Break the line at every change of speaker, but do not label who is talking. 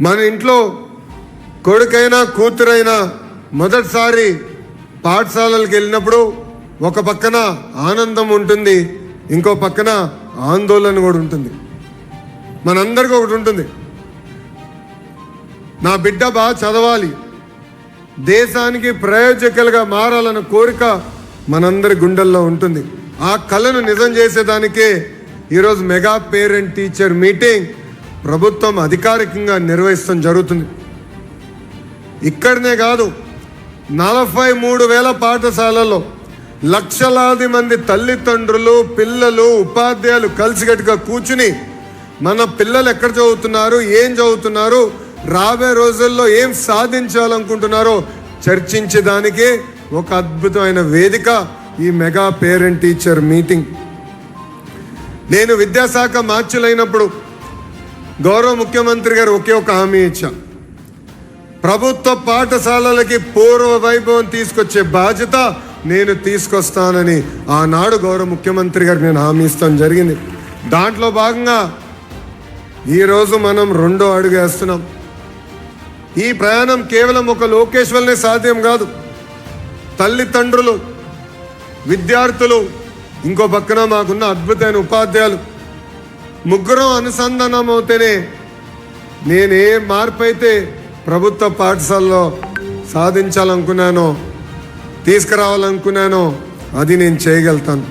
మన ఇంట్లో కొడుకైనా కూతురైనా మొదటిసారి పాఠశాలలకు వెళ్ళినప్పుడు ఒక పక్కన ఆనందం ఉంటుంది, ఇంకో పక్కన ఆందోళన కూడా ఉంటుంది. మనందరికీ ఒకటి ఉంటుంది, నా బిడ్డ బాగా చదవాలి, దేశానికి ప్రయోజకులుగా మారాలన్న కోరిక మనందరి గుండెల్లో ఉంటుంది. ఆ కళను నిజం చేసేదానికే ఈరోజు మెగా పేరెంట్ టీచర్ మీటింగ్ ప్రభుత్వం అధికారికంగా నిర్వహించడం జరుగుతుంది. ఇక్కడనే కాదు, 43,000 పాఠశాలల్లో లక్షలాది మంది తల్లిదండ్రులు, పిల్లలు, ఉపాధ్యాయులు కలిసికట్టుగా కూర్చుని మన పిల్లలు ఎక్కడ చదువుతున్నారు, ఏం చదువుతున్నారు, రాబోయే రోజుల్లో ఏం సాధించాలనుకుంటున్నారో చర్చించేదానికే ఒక అద్భుతమైన వేదిక ఈ మెగా పేరెంట్ టీచర్ మీటింగ్. నేను విద్యాశాఖ మార్చులైనప్పుడు గౌరవ ముఖ్యమంత్రి గారు ఒకే ఒక హామీ ఇచ్చా, ప్రభుత్వ పాఠశాలలకి పూర్వ వైభవం తీసుకొచ్చే బాధ్యత నేను తీసుకొస్తానని ఆనాడు గౌరవ ముఖ్యమంత్రి గారు నేను హామీ ఇస్తాను జరిగింది. దాంట్లో భాగంగా ఈరోజు మనం 2వ అడుగు వేస్తున్నాం. ఈ ప్రయాణం కేవలం ఒక లోకేష్ వల్లనే సాధ్యం కాదు. తల్లిదండ్రులు, విద్యార్థులు, ఇంకో పక్కన మాకున్న అద్భుతమైన ఉపాధ్యాయులు, ముగ్గురం అనుసంధానం అవుతేనే నేను ఏ మార్పు అయితే ప్రభుత్వ పాఠశాలలో సాధించాలనుకున్నానో, తీసుకురావాలనుకున్నానో అది నేను చేయగలుగుతాను.